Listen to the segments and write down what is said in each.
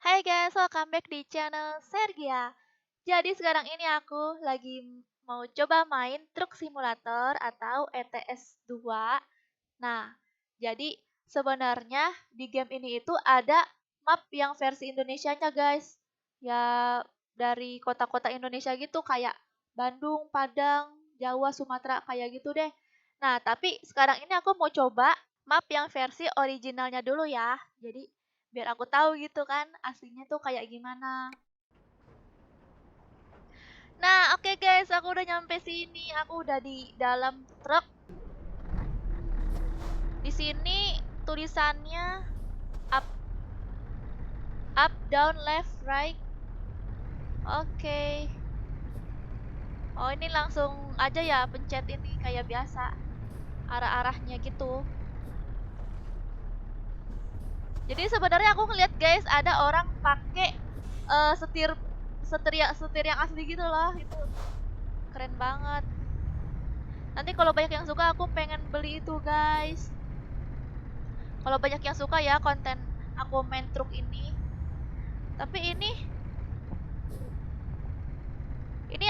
Hai guys, welcome back di channel Sergia. Jadi sekarang ini aku lagi mau coba main truk simulator atau ETS 2. Nah, jadi sebenarnya di game ini itu ada map yang versi Indonesianya guys. Ya dari kota-kota Indonesia gitu kayak Bandung, Padang, Jawa, Sumatera kayak gitu deh. Nah, tapi sekarang ini aku mau coba map yang versi originalnya dulu ya. Jadi biar aku tahu gitu kan aslinya tuh kayak gimana. Nah, oke guys, aku udah nyampe sini. Aku udah di dalam truk. Di sini tulisannya up, up, down, left, right. Oke. Oh, ini langsung aja ya pencet ini kayak biasa. Arah-arahnya gitu. Jadi sebenarnya aku ngeliat guys ada orang pakai setir setir yang asli gitu loh. Itu keren banget. Nanti kalau banyak yang suka aku pengen beli itu guys. Kalau banyak yang suka ya konten aku main truk ini. Tapi ini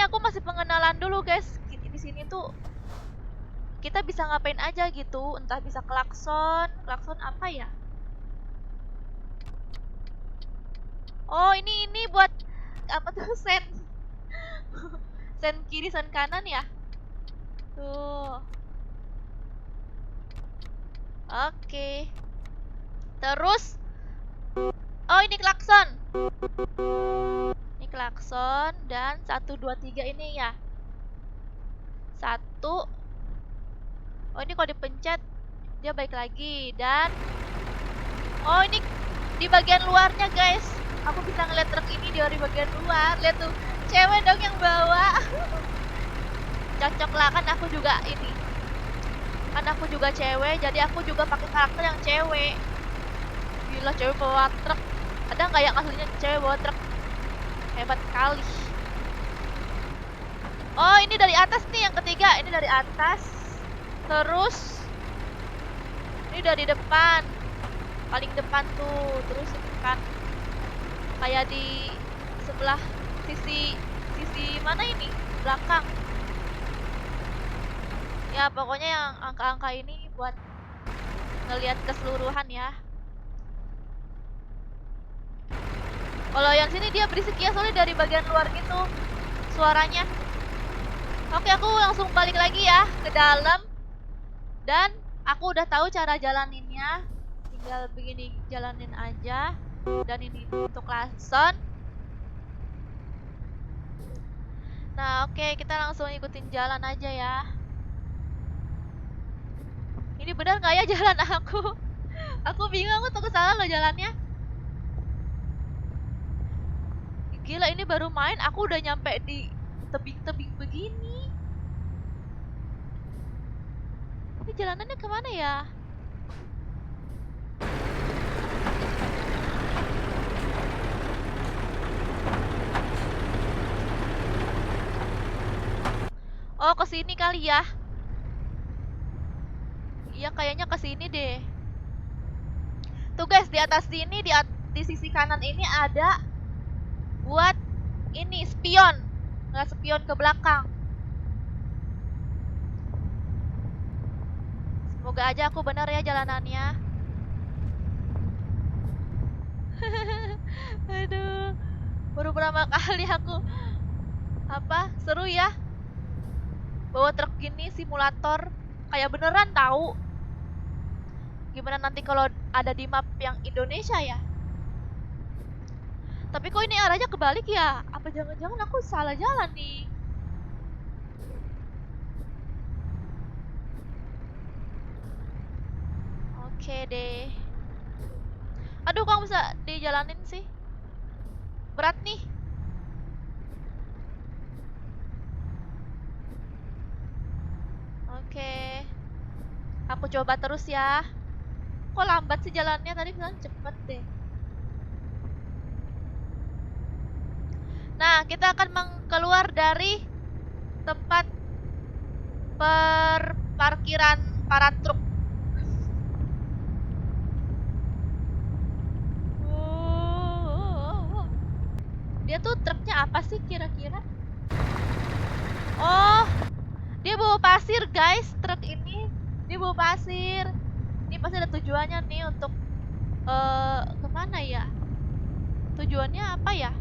aku masih pengenalan dulu guys. Di sini tuh kita bisa ngapain aja gitu, entah bisa klakson, klakson apa ya? Oh, ini buat apa tuh sen. Sen kiri, sen kanan ya? Tuh. Oke. Terus oh, ini klakson. Ini klakson dan 1 2 3 ini ya. Satu. Oh, ini kalau dipencet dia balik lagi dan oh, ini di bagian luarnya guys. Aku bisa ngeliat truk ini dari bagian luar. Lihat tuh, cewek dong yang bawa. Cocok lah kan aku juga ini. Kan aku juga cewek, jadi aku juga pakai karakter yang cewek. Gila, cewek bawa truk. Ada nggak yang aslinya cewek bawa truk? Hebat kali. Oh, ini dari atas nih yang ketiga. Ini dari atas. Terus ini dari depan. Paling depan tuh. Terus ini kan kayak di sebelah sisi mana ini? Belakang. Ya, pokoknya yang angka-angka ini buat ngelihat keseluruhan ya. Kalau yang sini dia berisik ya, soalnya dari bagian luar gitu suaranya. Oke, aku langsung balik lagi ya ke dalam. Dan aku udah tahu cara jalaninnya. Tinggal begini jalanin aja. Dan ini untuk klakson. Nah, oke, kita langsung ikutin jalan aja ya. Ini benar nggak ya jalan aku? Aku bingung, aku tuh salah loh jalannya. Gila, ini baru main aku udah nyampe di tebing-tebing begini. Ini jalanannya kemana ya? Oh, ke sini kali ya. Iya, kayaknya ke sini deh. Tuh guys, di atas sini di sisi kanan ini ada buat ini spion. Nggak spion ke belakang. Semoga aja aku benar ya jalanannya. Aduh, baru berapa kali aku seru ya bawa truk gini simulator kayak beneran tahu. Gimana nanti kalau ada di map yang Indonesia ya? Tapi kok ini arahnya kebalik ya? Apa jangan-jangan aku salah jalan nih? Oke deh. Aduh, kok bisa dijalanin sih? Berat nih. Oke. Aku coba terus ya. Kok lambat sih jalannya? Tadi bilang cepet deh. Nah, kita akan keluar dari tempat parkiran para truk. Dia tuh truknya apa sih kira-kira? Oh, dia bawa pasir guys. Truk ini dia bawa pasir. Ini pasti ada tujuannya nih untuk kemana ya? Tujuannya apa ya?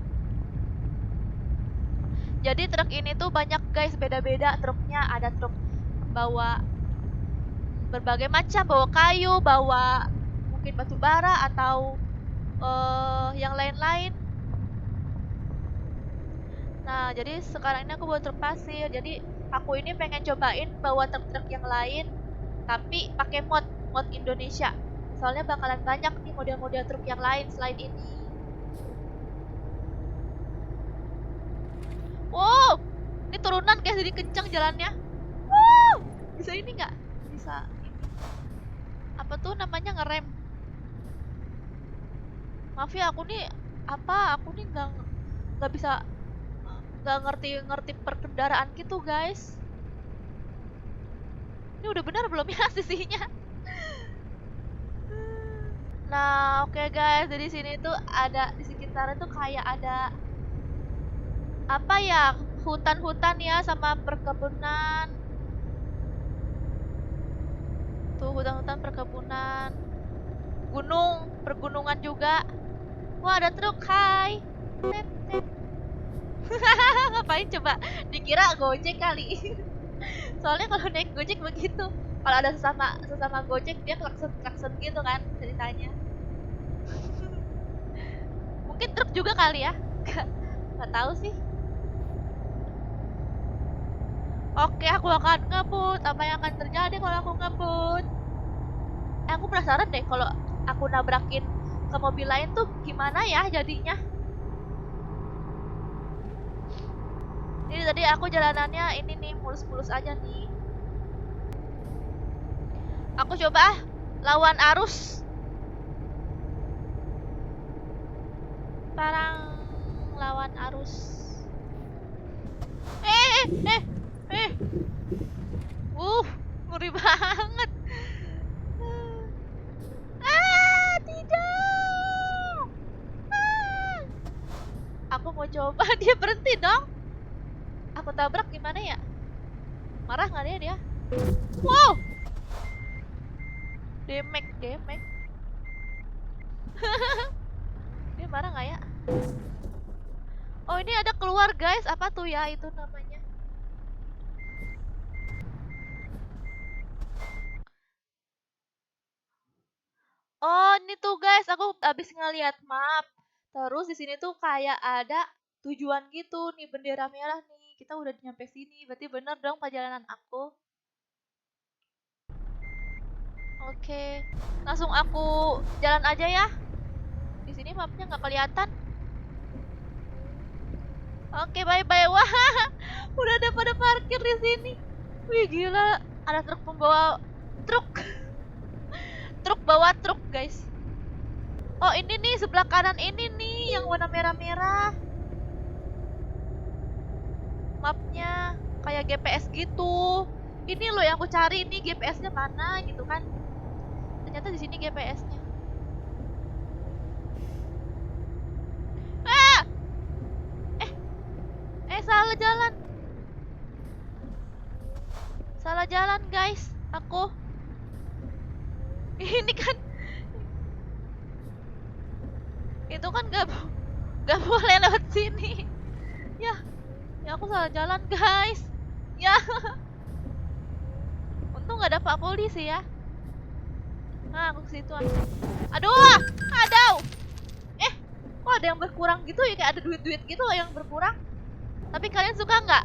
Jadi truk ini tuh banyak guys, beda-beda truknya. Ada truk bawa berbagai macam, bawa kayu, bawa mungkin batu bara atau yang lain-lain. Nah, jadi sekarang ini aku bawa truk pasir. Jadi aku ini pengen cobain bawa truk-truk yang lain, tapi pakai mod Indonesia. Soalnya bakalan banyak nih model-model truk yang lain selain ini. Wow, ini turunan guys, jadi kencang jalannya. Wow, bisa ini nggak? Bisa ini. Apa tuh namanya ngerem? Maaf ya, aku nih nggak bisa, nggak ngerti perkendaraan gitu guys. Ini udah benar belum ya sisinya? Nah, oke guys, jadi sini tuh ada di sekitar itu kayak ada apa ya? Hutan-hutan ya sama perkebunan. Tuh hutan-hutan perkebunan. Pergunungan juga. Wah, ada truk. Hai. Tet, tet. Ngapain coba? Dikira Gojek kali. Soalnya kalau naik Gojek begitu. Kalau ada sesama Gojek dia klakson gitu kan ceritanya. Mungkin truk juga kali ya. Gak tahu sih. Oke, aku akan ngebut. Apa yang akan terjadi kalau aku ngebut? Aku penasaran deh kalau aku nabrakin ke mobil lain tuh gimana ya jadinya. Ini tadi aku jalanannya ini nih mulus-mulus aja nih. Aku coba lawan arus. Parang lawan arus. Eh. Ngeri banget. Tidak. Aku mau coba dia berhenti dong. Aku tabrak gimana ya? Marah nggak dia? Wow. Demek. Dia marah nggak ya? Oh, ini ada keluar guys. Apa tuh ya itu namanya? Oh, ini tuh guys, aku habis ngeliat map. Terus di sini tuh kayak ada tujuan gitu nih, bendera merah nih. Kita udah nyampe sini, berarti bener dong perjalanan aku. Oke, langsung aku jalan aja ya. Di sini mapnya nggak kelihatan. Oke, bye bye. Wah, udah ada pada parkir di sini. Wih, gila, ada truk pembawa truk. Truk bawa truk, guys. Oh, ini nih sebelah kanan ini nih yang warna merah-merah. Mapnya kayak GPS gitu. Ini loh yang aku cari, ini GPS-nya mana gitu kan. Ternyata di sini GPS-nya. Ah! Salah jalan. Salah jalan, guys. Aku. Ini kan itu kan gak boleh lewat sini. Ya, aku salah jalan, guys. Ya. Untung gak ada Pak Polisi ya. Nah, aku ke situ. Aduh, kok ada yang berkurang gitu ya, kayak ada duit-duit gitu loh yang berkurang. Tapi kalian suka nggak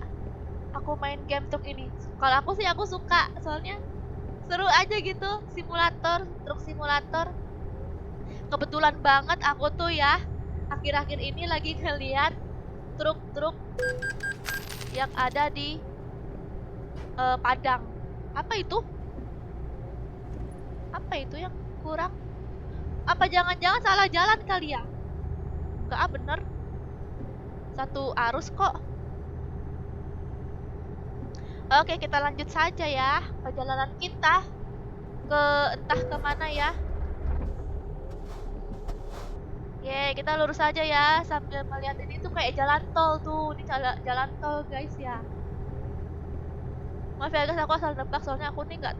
aku main game truk ini? Kalau aku sih aku suka, soalnya seru aja gitu, truk simulator. Kebetulan banget aku tuh ya akhir-akhir ini lagi ngeliat truk-truk yang ada di Padang. Apa itu? Apa itu yang kurang? Apa jangan-jangan salah jalan kali ya? Enggak, bener. Satu arus kok. Oke, kita lanjut saja ya perjalanan kita ke entah kemana ya. Ye, kita lurus aja ya sambil melihat ini tuh kayak jalan tol tuh. Ini jalan tol guys ya. Maaf ya guys, aku asal nebak soalnya aku nih nggak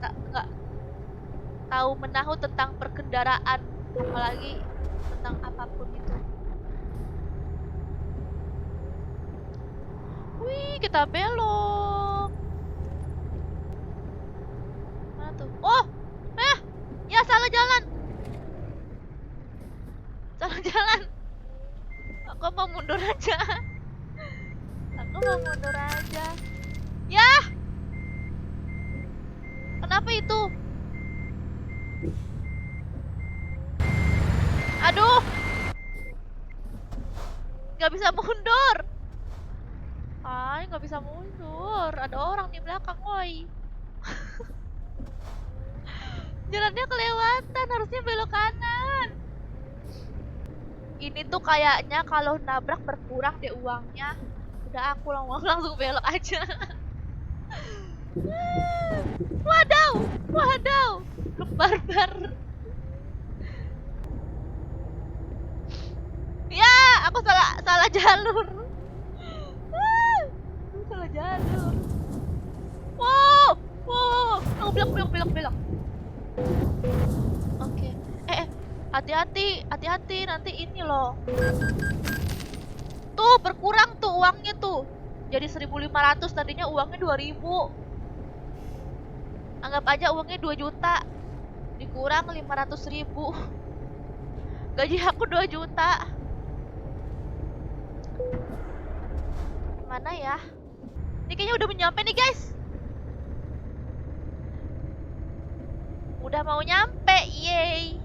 tahu menahu tentang perkendaraan, apalagi tentang apapun itu. Wih, kita belok. Mana tuh? Oh, ya salah jalan. Salah jalan. Aku mau mundur aja. Aku mau mundur aja. Ya, kenapa itu? Aduh, nggak bisa mundur. Ay, nggak bisa mundur. Ada orang di belakang, woi. Jalannya kelewatan, harusnya belok kanan. Ini tuh kayaknya kalau nabrak berkurang deh uangnya. Udah aku langsung belok aja. Wadaw, wadaw, barbar. Ya, aku salah jalur. Salah jalur. Wow, wow, aku belok. Oke. Hati-hati nanti ini loh. Tuh berkurang tuh uangnya tuh. Jadi 1.500, tadinya uangnya 2.000. Anggap aja uangnya 2 juta. Dikurang 500.000. Gaji aku 2 juta. Mana ya? Ini kayaknya udah nyampe nih guys. Udah mau nyampe, yeay.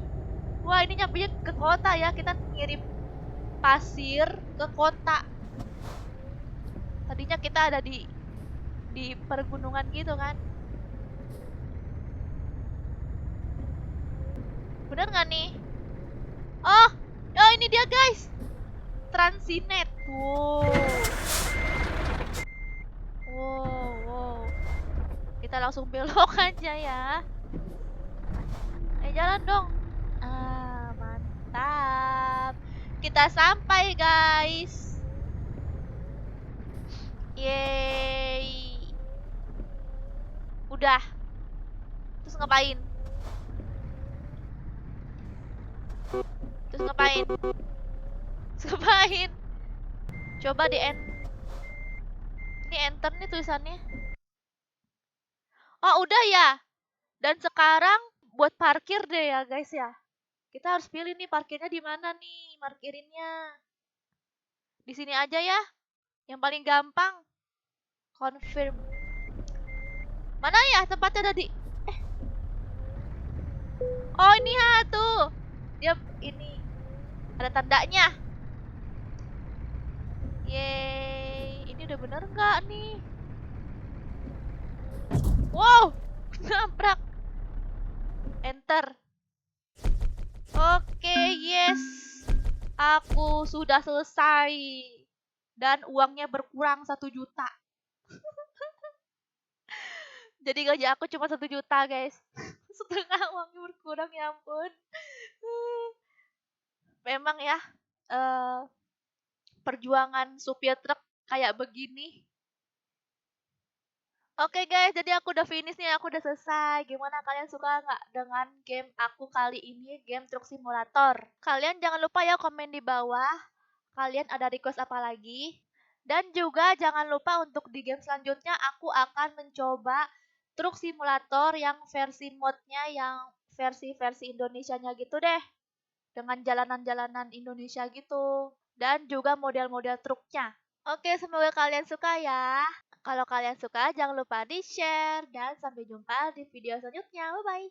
Wah, ini nyampe ke kota ya. Kita ngirim pasir ke kota. Tadinya kita ada di pergunungan gitu kan. Bener nggak nih? Oh, ini dia guys. Transinet. Wow. Kita langsung belok aja ya. Jalan dong. Ah, mantap. Kita sampai guys. Yeay. Udah. Terus ngapain? Coba di ini enter nih tulisannya. Oh, udah ya. Dan sekarang buat parkir deh ya, guys ya. Kita harus pilih nih parkirnya di mana nih, parkirinnya. Di sini aja ya. Yang paling gampang. Confirm. Mana ya tempatnya tadi? Oh, ini ya tuh. Dia ini ada tandanya. Yeay, ini udah bener nggak nih? Wow, nabrak. Enter. Oke, yes. Aku sudah selesai. Dan uangnya berkurang 1 juta. Jadi gaji aku cuma 1 juta, guys. Setengah uangnya berkurang, ya ampun. Memang ya, perjuangan supir truk kayak begini. Oke guys, jadi aku udah finish nih, aku udah selesai. Gimana kalian suka nggak dengan game aku kali ini, game Truck Simulator? Kalian jangan lupa ya komen di bawah, kalian ada request apa lagi? Dan juga jangan lupa untuk di game selanjutnya aku akan mencoba Truck Simulator yang versi modnya yang versi Indonesianya gitu deh. Dengan jalanan-jalanan Indonesia gitu. Dan juga model-model truknya. Oke, semoga kalian suka ya. Kalau kalian suka, jangan lupa di-share. Dan sampai jumpa di video selanjutnya. Bye-bye.